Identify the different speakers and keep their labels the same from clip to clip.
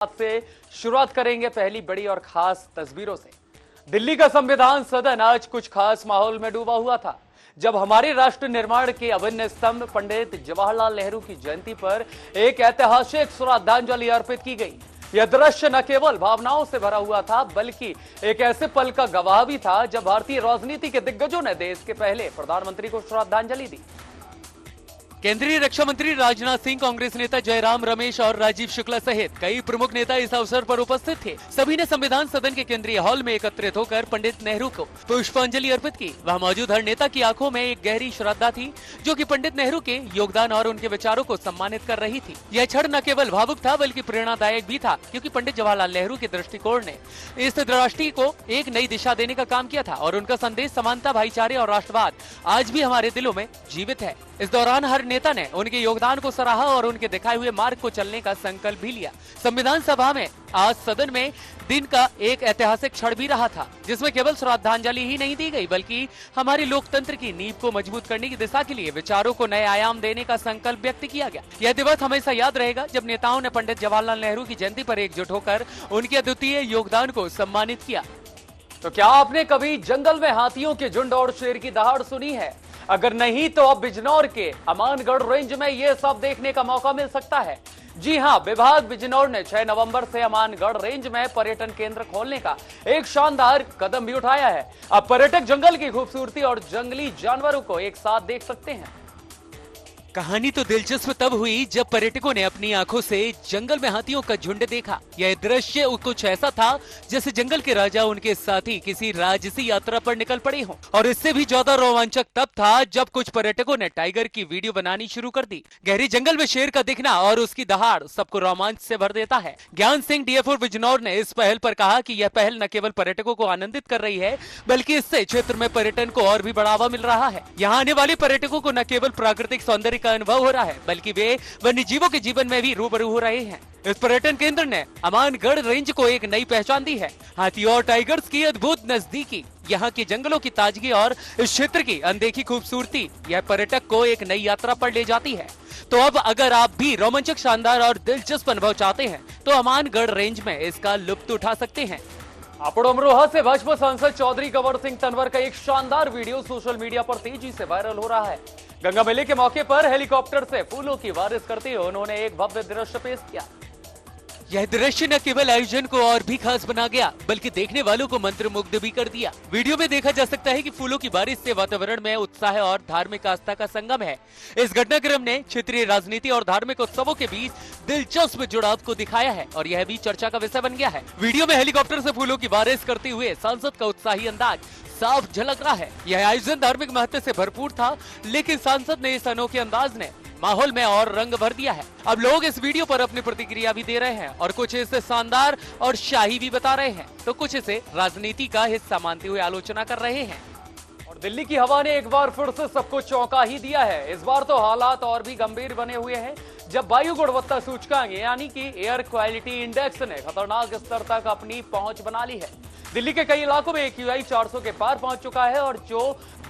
Speaker 1: से शुरुआत करेंगे पहली बड़ी और खास तस्वीरों से। दिल्ली का संविधान सदन आज कुछ खास माहौल में डूबा हुआ था, जब हमारे राष्ट्र निर्माण के अभिन्न स्तंभ पंडित जवाहरलाल नेहरू की जयंती पर एक ऐतिहासिक श्रद्धांजलि अर्पित की गई। यह दृश्य न केवल भावनाओं से भरा हुआ था, बल्कि एक ऐसे पल का गवाह भी था जब भारतीय राजनीति के दिग्गजों ने देश के पहले प्रधानमंत्री को श्रद्धांजलि दी। केंद्रीय रक्षा मंत्री राजनाथ सिंह, कांग्रेस नेता जयराम रमेश और राजीव शुक्ला सहित कई प्रमुख नेता इस अवसर पर उपस्थित थे। सभी ने संविधान सदन के केंद्रीय हॉल में एकत्रित होकर पंडित नेहरू को पुष्पांजलि अर्पित की। वहां मौजूद हर नेता की आंखों में एक गहरी श्रद्धा थी, जो कि पंडित नेहरू के योगदान और उनके विचारों को सम्मानित कर रही थी। यह क्षण न केवल भावुक था, बल्कि प्रेरणादायक भी था, क्योंकि पंडित जवाहरलाल नेहरू के दृष्टिकोण ने इस राष्ट्र को एक नई दिशा देने का काम किया था और उनका संदेश समानता, भाईचारे और राष्ट्रवाद आज भी हमारे दिलों में जीवित है। इस दौरान हर नेता ने उनके योगदान को सराहा और उनके दिखाए हुए मार्ग को चलने का संकल्प भी लिया। संविधान सभा में आज सदन में दिन का एक ऐतिहासिक क्षण भी रहा था, जिसमें केवल श्रद्धांजलि ही नहीं दी गई, बल्कि हमारे लोकतंत्र की नींव को मजबूत करने की दिशा के लिए विचारों को नए आयाम देने का संकल्प व्यक्त किया गया। यह दिवस हमेशा याद रहेगा, जब नेताओं ने पंडित जवाहरलाल नेहरू की जयंती पर एकजुट होकर उनके अद्वितीय योगदान को सम्मानित किया। तो क्या आपने कभी जंगल में हाथियों के झुंड और शेर की दहाड़ सुनी है? अगर नहीं तो अब बिजनौर के अमानगढ़ रेंज में यह सब देखने का मौका मिल सकता है। जी हां, विभाग बिजनौर ने 6 नवंबर से अमानगढ़ रेंज में पर्यटन केंद्र खोलने का एक शानदार कदम भी उठाया है। अब पर्यटक जंगल की खूबसूरती और जंगली जानवरों को एक साथ देख सकते हैं। कहानी तो दिलचस्प तब हुई जब पर्यटकों ने अपनी आंखों से जंगल में हाथियों का झुंड देखा। यह दृश्य कुछ ऐसा था जैसे जंगल के राजा उनके साथी किसी राजसी यात्रा पर निकल पड़े हों। और इससे भी ज्यादा रोमांचक तब था जब कुछ पर्यटकों ने टाइगर की वीडियो बनानी शुरू कर दी। गहरी जंगल में शेर का दिखना और उसकी दहाड़ सबको रोमांच से भर देता है। ज्ञान सिंह, डीएफओ बिजनौर, ने इस पहल पर कहा कि यह पहल न केवल पर्यटकों को आनंदित कर रही है, बल्कि इससे क्षेत्र में पर्यटन को और भी बढ़ावा मिल रहा है। यहाँ आने वाले पर्यटकों को न केवल प्राकृतिक सौंदर्य का अनुभव हो रहा है, बल्कि वे वन्य जीवों के जीवन में भी रूबरू हो रहे हैं। इस पर्यटन केंद्र ने अमानगढ़ रेंज को एक नई पहचान दी है। हाथी और टाइगर्स की अद्भुत नजदीकी, यहाँ के जंगलों की ताजगी और इस क्षेत्र की अनदेखी खूबसूरती यह पर्यटक को एक नई यात्रा पर ले जाती है। तो अब अगर आप भी रोमांचक, शानदार और दिलचस्प अनुभव चाहते हैं, तो अमानगढ़ रेंज में इसका लुत्फ उठा सकते हैं। आपड़ो अमरोहा से भाजपा सांसद चौधरी कंवर सिंह तंवर का एक शानदार वीडियो सोशल मीडिया पर तेजी से वायरल हो रहा है। गंगा मेले के मौके पर हेलीकॉप्टर से फूलों की बारिश करते हुए उन्होंने एक भव्य दृश्य पेश किया। यह दृश्य न केवल आयोजन को और भी खास बना गया, बल्कि देखने वालों को मंत्रमुग्ध भी कर दिया। वीडियो में देखा जा सकता है कि फूलों की बारिश से वातावरण में उत्साह और धार्मिक आस्था का संगम है। इस घटनाक्रम ने क्षेत्रीय राजनीति और धार्मिक उत्सवों के बीच दिलचस्प जुड़ाव को दिखाया है और यह भी चर्चा का विषय बन गया है। वीडियो में हेलीकॉप्टर से फूलों की बारिश करते हुए सांसद का उत्साही अंदाज साफ झलक रहा है। यह आयोजन धार्मिक महत्व से भरपूर था, लेकिन सांसद ने इस अनोखे अंदाज ने माहौल में और रंग भर दिया है। अब लोग इस वीडियो पर अपनी प्रतिक्रिया भी दे रहे हैं और कुछ इसे शानदार और शाही भी बता रहे हैं, तो कुछ इसे राजनीति का हिस्सा मानते हुए आलोचना कर रहे हैं। और दिल्ली की हवा ने एक बार फिर से सबको चौंका ही दिया है। इस बार तो हालात और भी गंभीर बने हुए हैं, जब वायु गुणवत्ता सूचकांक यानी कि एयर क्वालिटी इंडेक्स ने खतरनाक स्तर तक अपनी पहुंच बना ली है। दिल्ली के कई इलाकों में AQI 400 के पार पहुंच चुका है और जो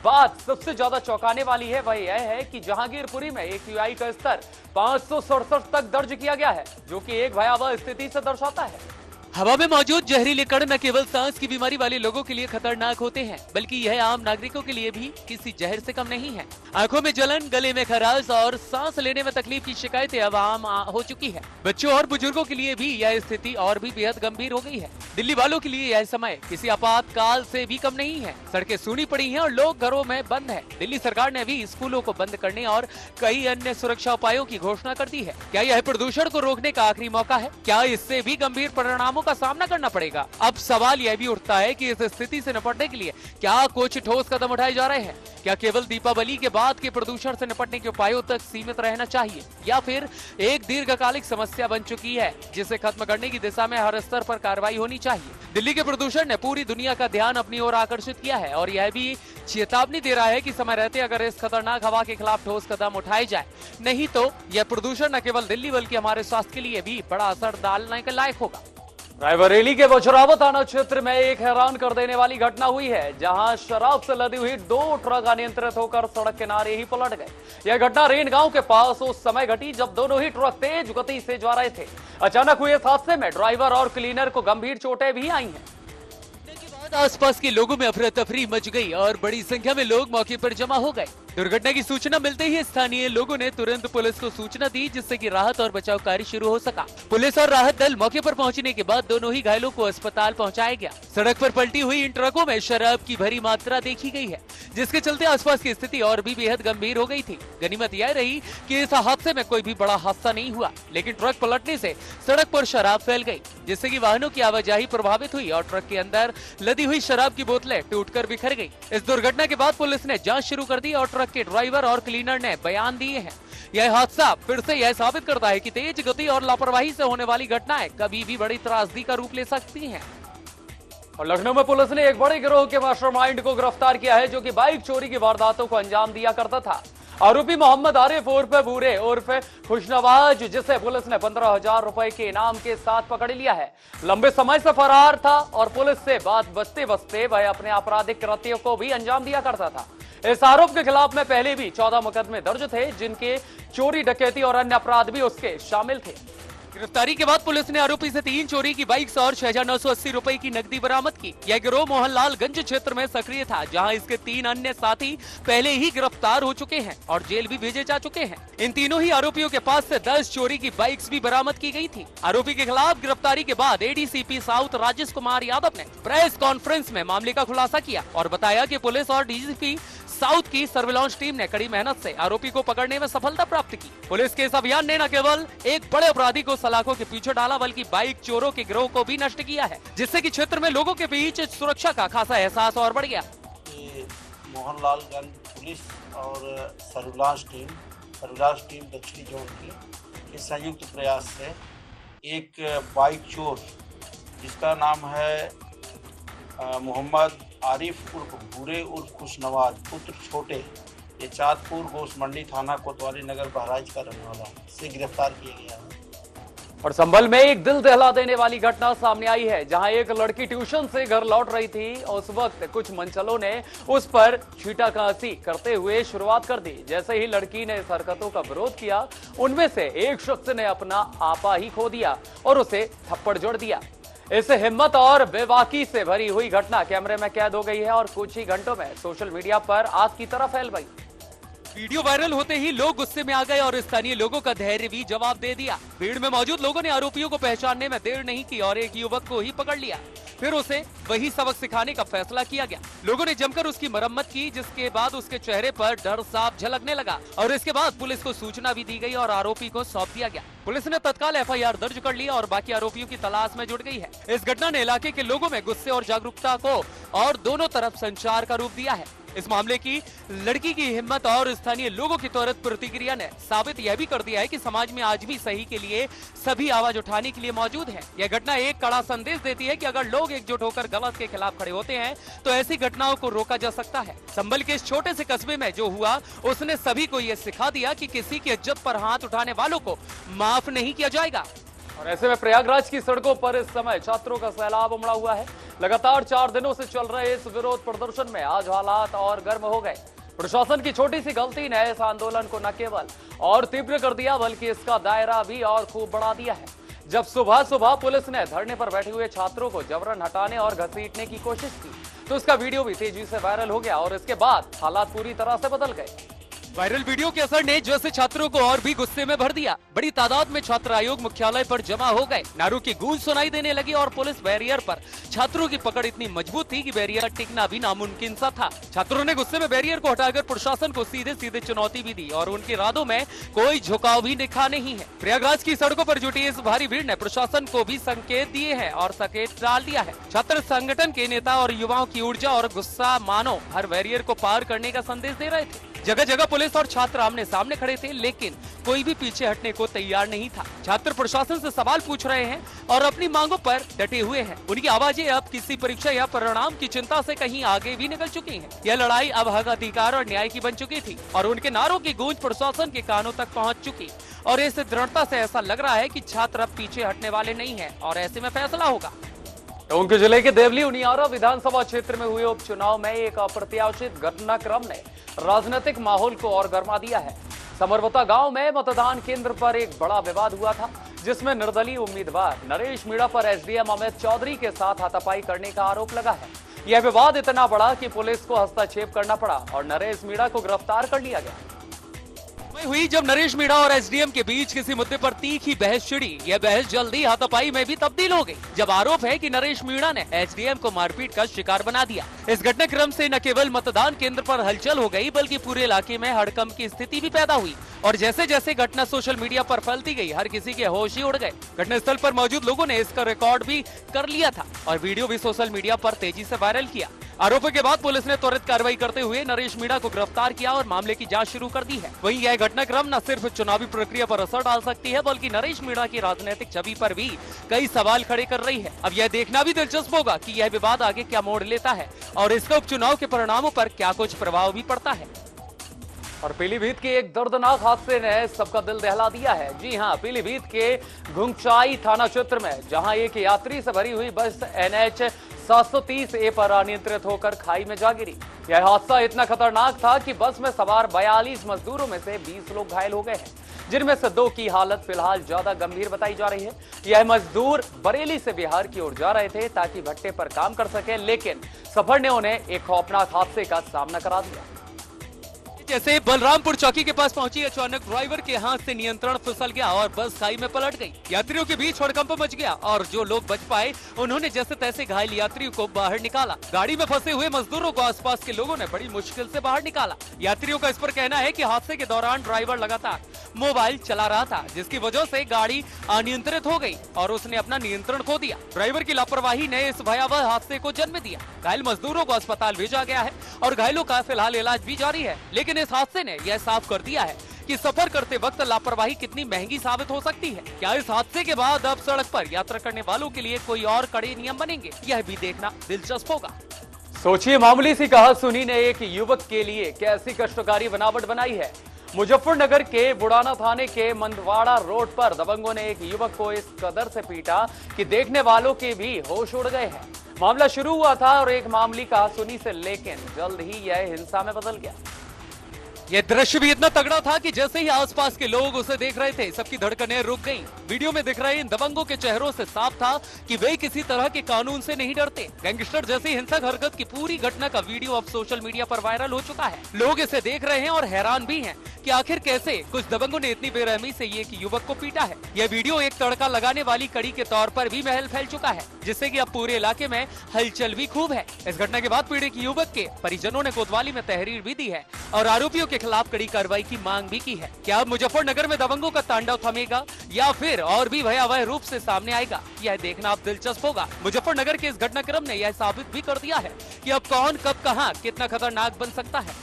Speaker 1: बात सबसे ज्यादा चौंकाने वाली है वह यह है कि जहांगीरपुरी में AQI का स्तर 567 तक दर्ज किया गया है, जो कि एक भयावह स्थिति से दर्शाता है। हवा में मौजूद जहरीले कण न केवल सांस की बीमारी वाले लोगों के लिए खतरनाक होते हैं, बल्कि यह आम नागरिकों के लिए भी किसी जहर से कम नहीं है। आंखों में जलन, गले में खराश और सांस लेने में तकलीफ की शिकायतें अब आम हो चुकी है। बच्चों और बुजुर्गों के लिए भी यह स्थिति और भी बेहद गंभीर हो गई है। दिल्ली वालों के लिए यह समय किसी आपातकाल से भी कम नहीं है। सड़कें सूनी पड़ी हैं और लोग घरों में बंद हैं। दिल्ली सरकार ने भी स्कूलों को बंद करने और कई अन्य सुरक्षा उपायों की घोषणा कर दी है। क्या यह प्रदूषण को रोकने का आखिरी मौका है? क्या इससे भी गंभीर परिणामों का सामना करना पड़ेगा? अब सवाल यह भी उठता है कि इस स्थिति से निपटने के लिए क्या कुछ ठोस कदम उठाए जा रहे हैं? क्या केवल दीपावली के बाद के प्रदूषण से निपटने के उपायों तक सीमित रहना चाहिए, या फिर एक दीर्घकालिक समस्या बन चुकी है जिसे खत्म करने की दिशा में हर स्तर पर कार्रवाई होनी चाहिए? दिल्ली के प्रदूषण ने पूरी दुनिया का ध्यान अपनी ओर आकर्षित किया है और यह भी चेतावनी दे रहा है कि समय रहते अगर इस खतरनाक हवा के खिलाफ ठोस कदम उठाए जाए, नहीं तो यह प्रदूषण न केवल दिल्ली बल्कि हमारे स्वास्थ्य के लिए भी बड़ा असर डालने के लायक होगा। रायबरेली के बछरावा थाना क्षेत्र में एक हैरान कर देने वाली घटना हुई है, जहां शराब से लदी हुई 2 ट्रक अनियंत्रित होकर सड़क किनारे ही पलट गए। यह घटना रेन गांव के पास उस समय घटी जब दोनों ही ट्रक तेज गति से जा रहे थे। अचानक हुए इस हादसे में ड्राइवर और क्लीनर को गंभीर चोटें भी आई हैं। आसपास के लोगों में अफरा तफरी मच गई और बड़ी संख्या में लोग मौके पर जमा हो गए। दुर्घटना की सूचना मिलते ही स्थानीय लोगों ने तुरंत पुलिस को सूचना दी, जिससे कि राहत और बचाव कार्य शुरू हो सका। पुलिस और राहत दल मौके पर पहुंचने के बाद दोनों ही घायलों को अस्पताल पहुंचाया गया। सड़क पर पलटी हुई इन ट्रकों में शराब की भरी मात्रा देखी गई है, जिसके चलते आसपास की स्थिति और भी बेहद गंभीर हो गई थी। गनीमत यह रही कि इस हादसे में कोई भी बड़ा हादसा नहीं हुआ, लेकिन ट्रक पलटने से सड़क पर शराब फैल गई, जिससे कि वाहनों की आवाजाही प्रभावित हुई और ट्रक के अंदर लदी हुई शराब की बोतलें टूटकर बिखर गई। इस दुर्घटना के बाद पुलिस ने जांच शुरू कर दी और ट्रक के ड्राइवर और क्लीनर ने बयान दिए हैं। यह हादसा फिर से यह साबित करता है कि तेज गति और लापरवाही से होने वाली घटनाएं कभी भी बड़ी त्रासदी का रूप ले सकती हैं। और लखनऊ में पुलिस ने एक बड़े गिरोह के मास्टरमाइंड को गिरफ्तार किया है, जो कि बाइक चोरी की वारदातों को अंजाम दिया करता था। आरोपी मोहम्मद आरिफ उर्फ बूरे उर्फ खुशनवाज, जिसे पुलिस ने 15,000 रुपए के इनाम के साथ पकड़ लिया है, लंबे समय से फरार था और पुलिस से बात बचते बचते वह अपने आपराधिक कृत्यों को भी अंजाम दिया करता था। इस आरोप के खिलाफ में पहले भी 14 मुकदमे दर्ज थे, जिनके चोरी, डकैती और अन्य अपराध भी उसके शामिल थे। गिरफ्तारी के बाद पुलिस ने आरोपी से 3 चोरी की बाइक्स और 6,980 रुपए की नकदी बरामद की। यह गिरोह मोहनलालगंज क्षेत्र में सक्रिय था, जहां इसके 3 अन्य साथी पहले ही गिरफ्तार हो चुके हैं और जेल भी भेजे जा चुके हैं। इन तीनों ही आरोपियों के पास से 10 चोरी की बाइक्स भी बरामद की गई थी। आरोपी के खिलाफ गिरफ्तारी के बाद एडीसीपी साउथ राजेश कुमार यादव ने प्रेस कॉन्फ्रेंस में मामले का खुलासा किया और बताया कि पुलिस और डीजीपी साउथ की सर्विलांस टीम ने कड़ी मेहनत से आरोपी को पकड़ने में सफलता प्राप्त की। पुलिस के इस अभियान ने न केवल एक बड़े अपराधी को सलाखों के पीछे डाला, बल्कि बाइक चोरों के गिरोह को भी नष्ट किया है, जिससे कि क्षेत्र में लोगों के बीच सुरक्षा का खासा एहसास और बढ़ गया।
Speaker 2: मोहनलालगंज पुलिस और सर्विलांस टीम दक्षिणी जोन की संयुक्त प्रयास से एक बाइक चोर जिसका नाम है मोहम्मद आरिफ उर्फ भूरे उर्फ खुशनवाज पुत्र छोटे, ये चाँदपुर घोष मंडी थाना कोतवाली नगर बहराइच का रहने वाला से गिरफ्तार किया गया है।
Speaker 1: और संभल में एक दिल दहला देने वाली घटना सामने आई है, जहां एक लड़की ट्यूशन से घर लौट रही थी और उस वक्त कुछ मनचलों ने उस पर छींटाकशी करते हुए शुरुआत कर दी। जैसे ही लड़की ने इस हरकतों का विरोध किया, उनमें से एक शख्स ने अपना आपा ही खो दिया और उसे थप्पड़ जड़ दिया। इस हिम्मत और बेबाकी से भरी हुई घटना कैमरे में कैद हो गई है और कुछ ही घंटों में सोशल मीडिया पर आग की तरह फैल गई। वीडियो वायरल होते ही लोग गुस्से में आ गए और स्थानीय लोगों का धैर्य भी जवाब दे दिया। भीड़ में मौजूद लोगों ने आरोपियों को पहचानने में देर नहीं की और एक युवक को ही पकड़ लिया। फिर उसे वही सबक सिखाने का फैसला किया गया। लोगों ने जमकर उसकी मरम्मत की, जिसके बाद उसके चेहरे पर डर साफ झलकने लगा और इसके बाद पुलिस को सूचना भी दी गई और आरोपी को सौंप दिया गया। पुलिस ने तत्काल एफआईआर दर्ज कर लिया और बाकी आरोपियों की तलाश में जुट गई है। इस घटना ने इलाके के लोगों में गुस्से और जागरूकता को और दोनों तरफ संचार का रूप दिया है। इस मामले की लड़की की हिम्मत और स्थानीय लोगों की त्वरित प्रतिक्रिया ने साबित यह भी कर दिया है कि समाज में आज भी सही के लिए सभी आवाज उठाने के लिए मौजूद है। यह घटना एक कड़ा संदेश देती है कि अगर लोग एकजुट होकर गलत के खिलाफ खड़े होते हैं तो ऐसी घटनाओं को रोका जा सकता है। संभल के इस छोटे से कस्बे में जो हुआ, उसने सभी को यह सिखा दिया कि किसी की इज्जत पर हाथ उठाने वालों को माफ नहीं किया जाएगा। और ऐसे में प्रयागराज की सड़कों पर इस समय छात्रों का सैलाब उमड़ा हुआ है। लगातार 4 दिनों से चल रहे इस विरोध प्रदर्शन में आज हालात और गर्म हो गए। प्रशासन की छोटी सी गलती ने इस आंदोलन को न केवल और तीव्र कर दिया, बल्कि इसका दायरा भी और खूब बढ़ा दिया है। जब सुबह सुबह पुलिस ने धरने पर बैठे हुए छात्रों को जबरन हटाने और घसीटने की कोशिश की, तो इसका वीडियो भी तेजी से वायरल हो गया और इसके बाद हालात पूरी तरह से बदल गए। वायरल वीडियो के असर ने जैसे छात्रों को और भी गुस्से में भर दिया। बड़ी तादाद में छात्र आयोग मुख्यालय पर जमा हो गए। नारों की गूंज सुनाई देने लगी और पुलिस बैरियर पर छात्रों की पकड़ इतनी मजबूत थी कि बैरियर टिकना भी नामुमकिन सा था। छात्रों ने गुस्से में बैरियर को हटाकर प्रशासन को सीधे सीधे चुनौती भी दी और उनके इरादों में कोई झुकाव भी दिखा नहीं है। प्रयागराज की सड़कों पर जुटी इस भारी भीड़ ने प्रशासन को भी संकेत दिए हैं और संकेत डाल दिया है। छात्र संगठन के नेता और युवाओं की ऊर्जा और गुस्सा मानो हर बैरियर को पार करने का संदेश दे रहे थे। जगह जगह पुलिस और छात्र आमने सामने खड़े थे, लेकिन कोई भी पीछे हटने को तैयार नहीं था। छात्र प्रशासन से सवाल पूछ रहे हैं और अपनी मांगों पर डटे हुए हैं। उनकी आवाजें अब किसी परीक्षा या परिणाम की चिंता से कहीं आगे भी निकल चुकी हैं। यह लड़ाई अब हक, अधिकार और न्याय की बन चुकी थी और उनके नारों की गूंज प्रशासन के कानों तक पहुंच चुकी और इस दृढ़ता से ऐसा लग रहा है कि छात्र अब पीछे हटने वाले नहीं हैं और ऐसे में फैसला होगा। टोंक जिले के देवली उनियारा विधानसभा क्षेत्र में हुए उपचुनाव में एक अप्रत्याशित घटनाक्रम ने राजनीतिक माहौल को और गर्मा दिया है। समरवता गांव में मतदान केंद्र पर एक बड़ा विवाद हुआ था, जिसमें निर्दलीय उम्मीदवार नरेश मीणा पर एसडीएम अमित चौधरी के साथ हाथापाई करने का आरोप लगा है। यह विवाद इतना बड़ा कि पुलिस को हस्तक्षेप करना पड़ा और नरेश मीणा को गिरफ्तार कर लिया गया। हुई जब नरेश मीणा और एसडीएम के बीच किसी मुद्दे पर तीखी बहस छिड़ी। यह बहस जल्दी हाथापाई में भी तब्दील हो गई, जब आरोप है कि नरेश मीणा ने एसडीएम को मारपीट का शिकार बना दिया। इस घटनाक्रम से न केवल मतदान केंद्र पर हलचल हो गई, बल्कि पूरे इलाके में हड़कंप की स्थिति भी पैदा हुई और जैसे जैसे घटना सोशल मीडिया पर फैलती गई, हर किसी के होश ही उड़ गए। घटनास्थल पर मौजूद लोगों ने इसका रिकॉर्ड भी कर लिया था और वीडियो भी सोशल मीडिया पर तेजी से वायरल किया। आरोपों के बाद पुलिस ने त्वरित कार्रवाई करते हुए नरेश मीणा को गिरफ्तार किया और मामले की जांच शुरू कर दी है। वहीं यह घटनाक्रम न सिर्फ चुनावी प्रक्रिया पर असर डाल सकती है, बल्कि नरेश मीणा की राजनीतिक छवि पर भी कई सवाल खड़े कर रही है। अब यह देखना भी दिलचस्प होगा कि यह विवाद आगे क्या मोड़ लेता है और इसका उपचुनाव के परिणामों पर क्या कुछ प्रभाव भी पड़ता है। और पीलीभीत के एक दर्दनाक हादसे ने सबका दिल दहला दिया है। जी हां, पीलीभीत के घुंगचाई थाना क्षेत्र में जहां एक यात्री से भरी हुई बस NH 730A पर अनियंत्रित होकर खाई में जा गिरी। यह हादसा इतना खतरनाक था कि बस में सवार 42 मजदूरों में से 20 लोग घायल हो गए हैं, जिनमें से 2 की हालत फिलहाल ज्यादा गंभीर बताई जा रही है। यह मजदूर बरेली से बिहार की ओर जा रहे थे ताकि भट्टे पर काम कर सके, लेकिन सफर ने उन्हें एक खौफनाक हादसे का सामना करा दिया। जैसे बलरामपुर चौकी के पास पहुंची, अचानक ड्राइवर के हाथ से नियंत्रण फिसल गया और बस खाई में पलट गई। यात्रियों के बीच हड़कंप मच गया और जो लोग बच पाए उन्होंने जैसे तैसे घायल यात्रियों को बाहर निकाला। गाड़ी में फंसे हुए मजदूरों को आसपास के लोगों ने बड़ी मुश्किल से बाहर निकाला। यात्रियों का इस पर कहना है कि हादसे के दौरान ड्राइवर लगातार मोबाइल चला रहा था, जिसकी वजह से गाड़ी अनियंत्रित हो गई और उसने अपना नियंत्रण खो दिया। ड्राइवर की लापरवाही ने इस भयावह हादसे को जन्म दिया। घायल मजदूरों को अस्पताल भेजा गया है और घायलों का फिलहाल इलाज भी जारी है, लेकिन इस हादसे ने यह साफ कर दिया है कि सफर करते वक्त लापरवाही कितनी महंगी साबित हो सकती है। क्या इस हादसे के बाद अब सड़क पर यात्रा करने वालों के लिए कोई और कड़े नियम बनेंगे, यह भी देखना दिलचस्प होगा। सोचिए, मामूली सी कहासुनी सुनी ने एक युवक के लिए कैसी कष्टकारी बनावट बनाई है। मुजफ्फरनगर के बुढ़ाना थाने के मंदवाड़ा रोड पर दबंगों ने एक युवक को इस कदर से पीटा कि देखने वालों के भी होश उड़ गए हैं। मामला शुरू हुआ था और एक मामूली कहासुनी से, लेकिन जल्द ही यह हिंसा में बदल गया। यह दृश्य भी इतना तगड़ा था कि जैसे ही आसपास के लोग उसे देख रहे थे, सबकी धड़कनें रुक गईं। वीडियो में दिख रहे इन दबंगों के चेहरों से साफ था कि वे किसी तरह के कानून से नहीं डरते। गैंगस्टर जैसी हिंसक हरकत की पूरी घटना का वीडियो अब सोशल मीडिया पर वायरल हो चुका है। लोग इसे देख रहे हैं और हैरान भी हैं कि आखिर कैसे कुछ दबंगों ने इतनी बेरहमी से एक युवक को पीटा है। यह वीडियो एक तड़का लगाने वाली कड़ी के तौर पर भी महल फैल चुका है, जिससे कि अब पूरे इलाके में हलचल भी खूब है। इस घटना के बाद पीड़ित युवक के परिजनों ने कोतवाली में तहरीर भी दी है और आरोपियों के खिलाफ कड़ी कार्रवाई की मांग भी की है। क्या अब मुजफ्फरनगर में दबंगों का तांडव थमेगा या फिर और भी भयावह रूप से सामने आएगा, यह देखना अब दिलचस्प होगा। मुजफ्फरनगर के इस घटनाक्रम ने यह साबित भी कर दिया है कि अब कौन कब कहां कितना खतरनाक बन सकता है।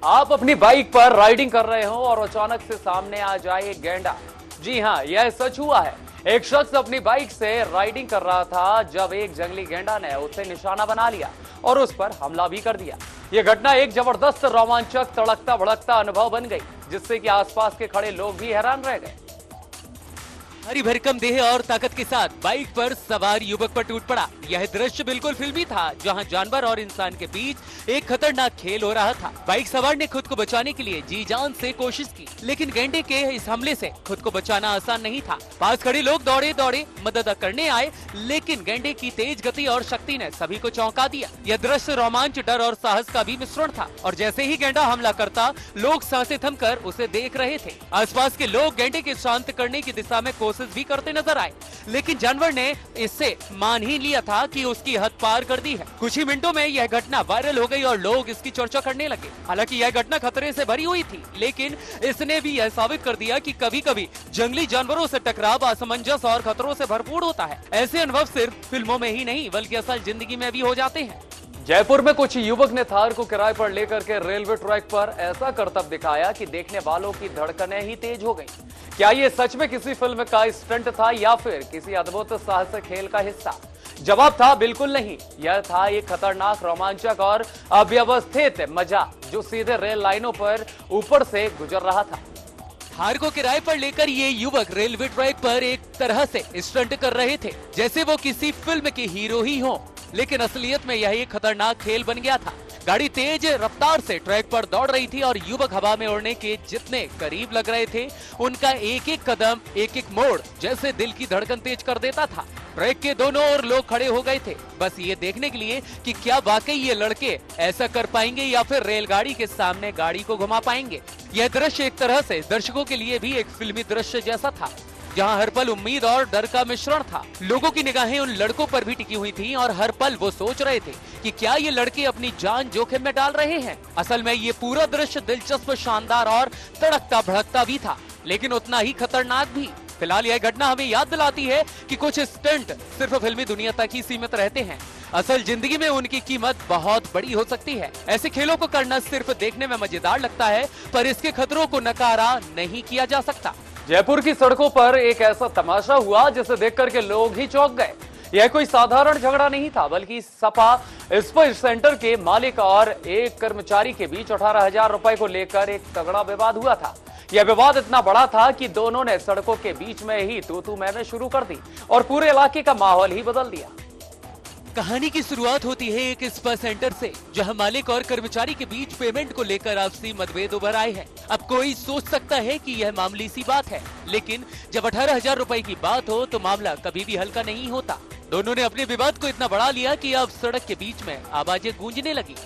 Speaker 1: आप अपनी बाइक पर राइडिंग कर रहे हो और अचानक से सामने आ जाए एक गैंडा। जी हां, यह सच हुआ है। एक शख्स अपनी बाइक से राइडिंग कर रहा था जब एक जंगली गैंडा ने उसे निशाना बना लिया और उस पर हमला भी कर दिया। यह घटना एक जबरदस्त रोमांचक तड़कता भड़कता अनुभव बन गई, जिससे कि आसपास के खड़े लोग भी हैरान रह गए। हरी भरकम देह और ताकत के साथ बाइक पर सवार युवक पर टूट पड़ा। यह दृश्य बिल्कुल फिल्मी था, जहां जानवर और इंसान के बीच एक खतरनाक खेल हो रहा था। बाइक सवार ने खुद को बचाने के लिए जी जान से कोशिश की, लेकिन गैंडे के इस हमले से खुद को बचाना आसान नहीं था। पास खड़े लोग दौड़े दौड़े मदद करने आए, लेकिन गैंडे की तेज गति और शक्ति ने सभी को चौंका दिया। यह दृश्य रोमांच, डर और साहस का भी मिश्रण था और जैसे ही गैंडा हमला करता, लोग सांसें थमकर उसे देख रहे थे। आसपास के लोग गैंडे के शांत करने की दिशा में कोशिश भी करते नजर आए, लेकिन जानवर ने इससे मान ही लिया था कि उसकी हद पार कर दी है। कुछ ही मिनटों में यह घटना वायरल हो गई और लोग इसकी चर्चा करने लगे। हालांकि यह घटना खतरे से भरी हुई थी, लेकिन इसने भी यह साबित कर दिया कि कभी-कभी जंगली जानवरों से टकराव असमंजस और खतरों से भरपूर होता है। ऐसे अनुभव सिर्फ फिल्मों में ही नहीं, बल्कि असल जिंदगी में भी हो जाते हैं। जयपुर में कुछ युवक ने थार को किराए पर लेकर के रेलवे ट्रैक पर ऐसा करतब दिखाया कि देखने वालों की धड़कनें ही तेज हो गईं। क्या ये सच में किसी फिल्म का स्टंट था या फिर किसी अद्भुत साहसिक खेल का हिस्सा? जवाब था बिल्कुल नहीं। यह था एक खतरनाक, रोमांचक और अव्यवस्थित मजा जो सीधे रेल लाइनों पर ऊपर से गुजर रहा था। कार को किराए पर लेकर ये युवक रेलवे ट्रैक पर एक तरह से स्टंट कर रहे थे, जैसे वो किसी फिल्म के हीरो ही हों। लेकिन असलियत में यह एक खतरनाक खेल बन गया था। गाड़ी तेज रफ्तार से ट्रैक पर दौड़ रही थी और युवक हवा में उड़ने के जितने करीब लग रहे थे, उनका एक एक कदम, एक एक मोड़ जैसे दिल की धड़कन तेज कर देता था। ट्रैक के दोनों ओर लोग खड़े हो गए थे, बस ये देखने के लिए कि क्या वाकई ये लड़के ऐसा कर पाएंगे या फिर रेलगाड़ी के सामने गाड़ी को घुमा पाएंगे। यह दृश्य एक तरह से दर्शकों के लिए भी एक फिल्मी दृश्य जैसा था, जहां हर पल उम्मीद और डर का मिश्रण था। लोगों की निगाहें उन लड़कों पर भी टिकी हुई थीं और हर पल वो सोच रहे थे कि क्या ये लड़के अपनी जान जोखिम में डाल रहे हैं। असल में ये पूरा दृश्य दिलचस्प, शानदार और तड़कता भड़कता भी था, लेकिन उतना ही खतरनाक भी। फिलहाल यह घटना हमें याद दिलाती है कि कुछ स्टंट सिर्फ फिल्मी दुनिया तक ही सीमित रहते हैं, असल जिंदगी में उनकी कीमत बहुत बड़ी हो सकती है। ऐसे खेलों को करना सिर्फ देखने में मजेदार लगता है, पर इसके खतरों को नकारा नहीं किया जा सकता। जयपुर की सड़कों पर एक ऐसा तमाशा हुआ जिसे देख करके लोग ही चौंक गए। यह कोई साधारण झगड़ा नहीं था, बल्कि सपा स्पर्श सेंटर के मालिक और एक कर्मचारी के बीच 18,000 रुपए को लेकर एक तगड़ा विवाद हुआ था। यह विवाद इतना बड़ा था कि दोनों ने सड़कों के बीच में ही तू-तू मैं शुरू कर दी और पूरे इलाके का माहौल ही बदल दिया। कहानी की शुरुआत होती है एक स्पा सेंटर से, जहां मालिक और कर्मचारी के बीच पेमेंट को लेकर आपसी मतभेद उभर आए हैं। अब कोई सोच सकता है कि यह मामूली सी बात है, लेकिन जब 18,000 रुपए की बात हो तो मामला कभी भी हल्का नहीं होता। दोनों ने अपने विवाद को इतना बढ़ा लिया कि अब सड़क के बीच में आवाजें गूंजने लगी।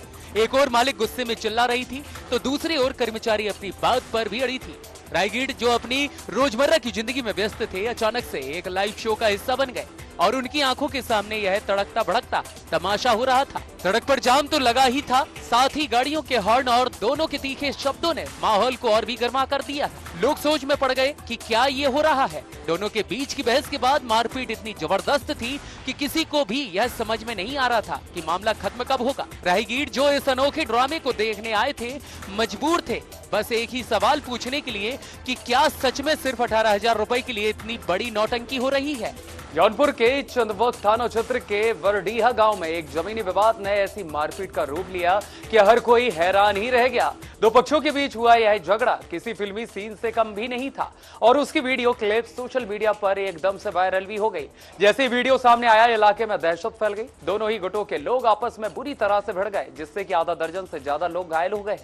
Speaker 1: एक और मालिक गुस्से में चिल्ला रही थी तो दूसरी ओर कर्मचारी अपनी बात पर भी अड़ी थी। रायगीड़, जो अपनी रोजमर्रा की जिंदगी में व्यस्त थे, अचानक से एक लाइव शो का हिस्सा बन गए और उनकी आंखों के सामने यह तड़कता भड़कता तमाशा हो रहा था। सड़क पर जाम तो लगा ही था, साथ ही गाड़ियों के हॉर्न और दोनों के तीखे शब्दों ने माहौल को और भी गर्मा कर दिया। लोग सोच में पड़ गए कि क्या ये हो रहा है। दोनों के बीच की बहस के बाद मारपीट इतनी जबरदस्त थी कि किसी को भी यह समझ में नहीं आ रहा था कि मामला खत्म कब होगा। राहगीर, जो इस अनोखे ड्रामे को देखने आए थे, मजबूर थे बस एक ही सवाल पूछने के लिए कि क्या सच में सिर्फ 18,000 रुपए के लिए इतनी बड़ी नौटंकी हो रही है। जौनपुर के चंदवक थाना क्षेत्र के वरडीहा गांव में एक जमीनी विवाद ने ऐसी मारपीट का रूप लिया कि हर कोई हैरान ही रह गया। दो पक्षों के बीच हुआ यह झगड़ा किसी फिल्मी सीन से कम भी नहीं था और उसकी वीडियो क्लिप सोशल मीडिया पर एकदम से वायरल भी हो गई। जैसे वीडियो सामने आया, इलाके में दहशत फैल गई। दोनों ही गुटों के लोग आपस में बुरी तरह से भिड़ गए, जिससे कि आधा दर्जन से ज्यादा लोग घायल हो गए।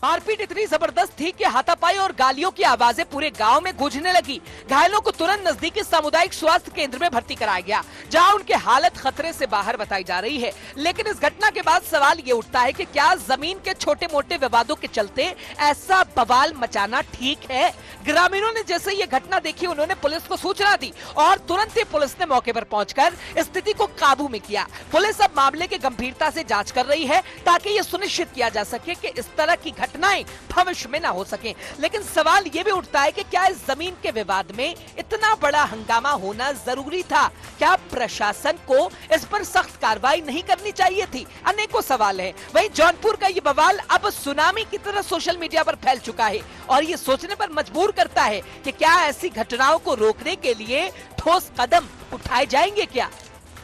Speaker 3: मारपीट इतनी जबरदस्त थी कि हाथापाई और गालियों की आवाजें पूरे गांव में गूंजने लगी। घायलों को तुरंत नजदीकी सामुदायिक स्वास्थ्य केंद्र में भर्ती कराया गया, जहां उनकी हालत खतरे से बाहर बताई जा रही है। लेकिन इस घटना के बाद सवाल ये उठता है कि क्या जमीन के छोटे मोटे विवादों के चलते ऐसा बवाल मचाना ठीक है? ग्रामीणों ने जैसे ये घटना देखी, उन्होंने पुलिस को सूचना दी और तुरंत ही पुलिस ने मौके पर पहुंचकर स्थिति को काबू में किया। पुलिस अब मामले की गंभीरता से जांच कर रही है ताकि ये सुनिश्चित किया जा सके कि इस तरह की घटनाएं भविष्य में ना हो सके। लेकिन सवाल ये भी उठता है कि क्या इस जमीन के विवाद में इतना बड़ा हंगामा होना जरूरी था? क्या प्रशासन को इस पर सख्त कार्रवाई नहीं करनी चाहिए थी? अनेकों सवाल हैं। वहीं जौनपुर का ये बवाल अब सुनामी की तरह सोशल मीडिया पर फैल चुका है और ये सोचने पर मजबूर करता है कि क्या ऐसी घटनाओं को रोकने के लिए ठोस कदम उठाए जाएंगे क्या?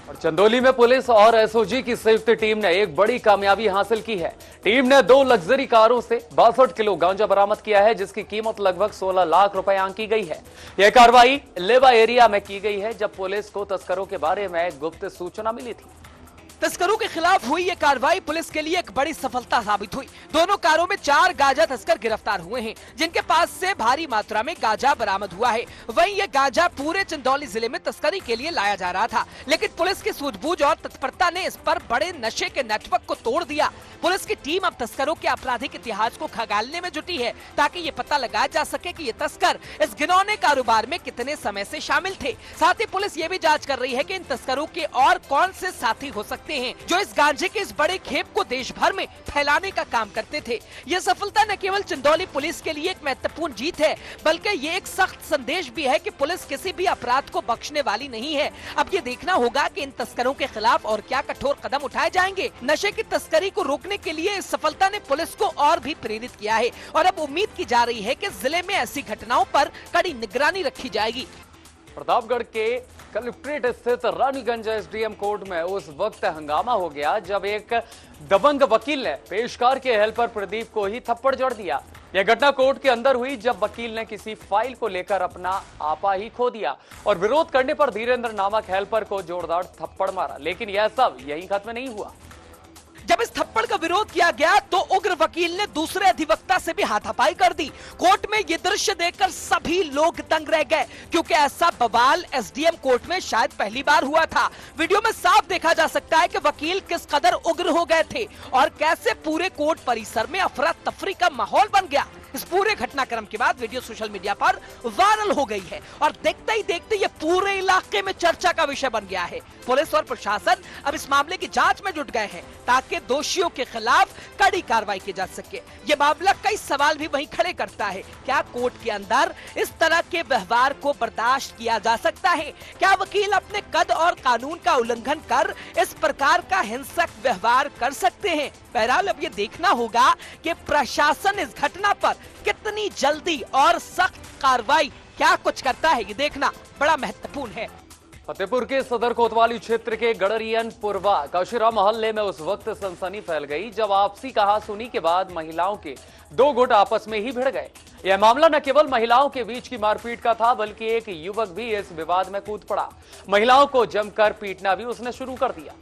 Speaker 1: और चंदौली में पुलिस और एसओजी की संयुक्त टीम ने एक बड़ी कामयाबी हासिल की है। टीम ने 2 लग्जरी कारों से 62 किलो गांजा बरामद किया है, जिसकी कीमत लगभग 16 लाख रुपए आंकी गई है। यह कार्रवाई लेवा एरिया में की गई है, जब पुलिस को तस्करों के बारे में गुप्त सूचना मिली थी।
Speaker 3: तस्करों के खिलाफ हुई ये कार्रवाई पुलिस के लिए एक बड़ी सफलता साबित हुई। दोनों कारों में 4 गांजा तस्कर गिरफ्तार हुए हैं, जिनके पास से भारी मात्रा में गांजा बरामद हुआ है। वहीं ये गांजा पूरे चंदौली जिले में तस्करी के लिए लाया जा रहा था, लेकिन पुलिस की सूझबूझ और तत्परता ने इस पर बड़े नशे के नेटवर्क को तोड़ दिया। पुलिस की टीम अब तस्करों के आपराधिक इतिहास को खंगालने में जुटी है, ताकि ये पता लगाया जा सके कि ये तस्कर इस घिनौने कारोबार में कितने समय से शामिल थे। साथ ही पुलिस ये भी जांच कर रही है कि इन तस्करों के और कौन से साथी हो सकते हैं जो इस गांजे के इस बड़े खेप को देश भर में फैलाने का काम करते थे। यह सफलता न केवल चंदौली पुलिस के लिए एक महत्वपूर्ण जीत है, बल्कि ये एक सख्त संदेश भी है कि पुलिस किसी भी अपराध को बख्शने वाली नहीं है। अब ये देखना होगा कि इन तस्करों के खिलाफ और क्या कठोर कदम उठाए जाएंगे। नशे की तस्करी को रोकने के लिए इस सफलता ने पुलिस को और भी प्रेरित किया है और अब उम्मीद की जा रही है कि जिले में ऐसी घटनाओं पर कड़ी निगरानी रखी जाएगी।
Speaker 1: प्रतापगढ़ के कलेक्ट्रेट स्थित रानीगंज एसडीएम कोर्ट में उस वक्त हंगामा हो गया जब एक दबंग वकील ने पेशकार के हेल्पर प्रदीप को ही थप्पड़ जड़ दिया। यह घटना कोर्ट के अंदर हुई जब वकील ने किसी फाइल को लेकर अपना आपा ही खो दिया और विरोध करने पर धीरेन्द्र नामक हेल्पर को जोरदार थप्पड़ मारा। लेकिन यह सब यहीं खत्म नहीं हुआ।
Speaker 3: जब इस थप्पड़ का विरोध किया गया तो उग्र वकील ने दूसरे अधिवक्ता से भी हाथापाई कर दी। कोर्ट में ये दृश्य देखकर सभी लोग दंग रह गए, क्योंकि ऐसा बवाल एसडीएम कोर्ट में शायद पहली बार हुआ था। वीडियो में साफ देखा जा सकता है कि वकील किस कदर उग्र हो गए थे और कैसे पूरे कोर्ट परिसर में अफरा तफरी का माहौल बन गया। इस पूरे घटनाक्रम के बाद वीडियो सोशल मीडिया पर वायरल हो गई है और देखते ही देखते ये पूरे इलाके में चर्चा का विषय बन गया है। पुलिस और प्रशासन अब इस मामले की जांच में जुट गए हैं ताकि दोषियों के खिलाफ कड़ी कार्रवाई की जा सके। ये मामला कई सवाल भी वहीं खड़े करता है। क्या कोर्ट के अंदर इस तरह के व्यवहार को बर्दाश्त किया जा सकता है? क्या वकील अपने कद और कानून का उल्लंघन कर इस प्रकार का हिंसक व्यवहार कर सकते हैं? बहरहाल अब ये देखना होगा कि प्रशासन इस घटना पर कितनी जल्दी और सख्त कार्रवाई क्या कुछ करता है। ये देखना बड़ा महत्वपूर्ण है।
Speaker 1: फतेहपुर के सदर कोतवाली क्षेत्र के गड़रियनपुरवा कौशिरा मोहल्ले में उस वक्त सनसनी फैल गई जब आपसी कहासुनी के बाद महिलाओं के दो गुट आपस में ही भिड़ गए। यह मामला न केवल महिलाओं के बीच की मारपीट का था, बल्कि एक युवक भी इस विवाद में कूद पड़ा। महिलाओं को जमकर पीटना भी उसने शुरू कर दिया।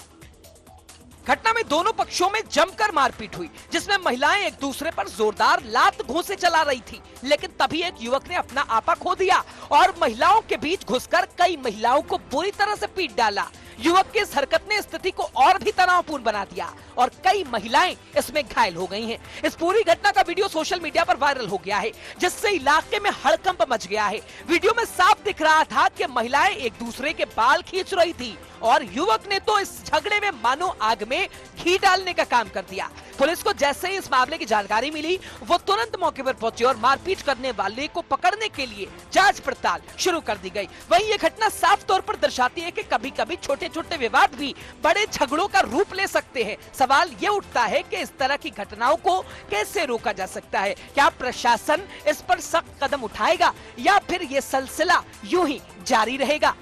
Speaker 3: घटना में दोनों पक्षों में जमकर मारपीट हुई, जिसमें महिलाएं एक दूसरे पर जोरदार लात घूंसे चला रही थी। लेकिन तभी एक युवक ने अपना आपा खो दिया और महिलाओं के बीच घुसकर कई महिलाओं को बुरी तरह से पीट डाला। युवक की इस हरकत ने स्थिति को और भी तनावपूर्ण बना दिया और कई महिलाएं इसमें घायल हो गई हैं। इस पूरी घटना का वीडियो सोशल मीडिया पर वायरल हो गया है, जिससे इलाके में हड़कंप मच गया है। वीडियो में साफ दिख रहा था कि महिलाएं एक दूसरे के बाल खींच रही थी और युवक ने तो इस झगड़े में मानो आग में घी डालने का काम कर दिया। पुलिस को जैसे ही इस मामले की जानकारी मिली, वो तुरंत मौके पर पहुंची और मारपीट करने वाले को पकड़ने के लिए जांच पड़ताल शुरू कर दी गई। वहीं ये घटना साफ तौर पर दर्शाती है कि कभी कभी छोटे छोटे विवाद भी बड़े झगड़ों का रूप ले सकते हैं। सवाल ये उठता है कि इस तरह की घटनाओं को कैसे रोका जा सकता है? क्या प्रशासन इस पर सख्त कदम उठाएगा या फिर ये सिलसिला यूं ही जारी रहेगा?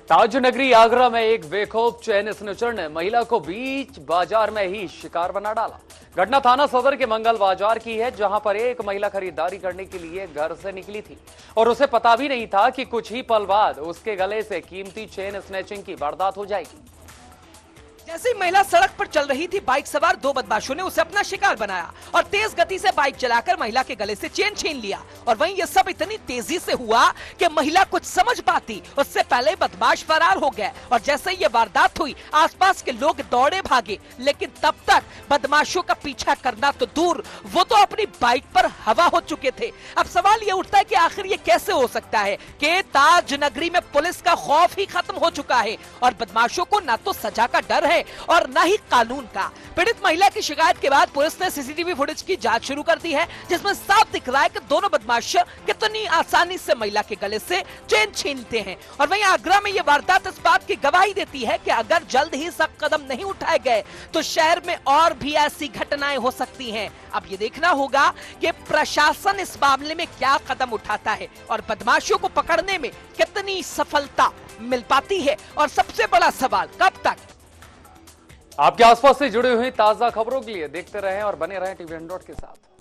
Speaker 1: ताज नगरी आगरा में एक बेखौफ चैन स्नेचर ने महिला को बीच बाजार में ही शिकार बना डाला। घटना थाना सदर के मंगल बाजार की है, जहां पर एक महिला खरीदारी करने के लिए घर से निकली थी और उसे पता भी नहीं था कि कुछ ही पल बाद उसके गले से कीमती चेन स्नैचिंग की वारदात हो जाएगी।
Speaker 3: जैसे ही महिला सड़क पर चल रही थी, बाइक सवार दो बदमाशों ने उसे अपना शिकार बनाया और तेज गति से बाइक चलाकर महिला के गले से चेन छीन लिया। और वहीं यह सब इतनी तेजी से हुआ कि महिला कुछ समझ पाती उससे पहले बदमाश फरार हो गए। और जैसे ही ये वारदात हुई, आसपास के लोग दौड़े भागे, लेकिन तब तक बदमाशों का पीछा करना तो दूर, वो तो अपनी बाइक पर हवा हो चुके थे। अब सवाल ये उठता है कि आखिर ये कैसे हो सकता है कि ताज नगरी में पुलिस का खौफ ही खत्म हो चुका है और बदमाशों को ना तो सजा का डर है और न ही कानून का। पीड़ित महिला की शिकायत के बाद पुलिस ने सीसीटीवी फुटेज की जांच शुरू कर दी है, जिसमें साफ दिख रहा है कि दोनों बदमाश कितनी आसानी से महिला के गले से चेन छीनते हैं। और वहीं आगरा में यह वारदात इस बात की गवाही देती है कि अगर जल्द ही सख्त कदम नहीं उठाए गए तो शहर में और भी ऐसी घटनाएं हो सकती हैं। अब ये देखना होगा कि प्रशासन इस मामले में क्या कदम उठाता है और बदमाशों को पकड़ने में कितनी सफलता मिल पाती है। और सबसे बड़ा सवाल, कब तक?
Speaker 1: आपके आसपास से जुड़े हुए ताजा खबरों के लिए देखते रहें और बने रहें टीवी 100 के साथ।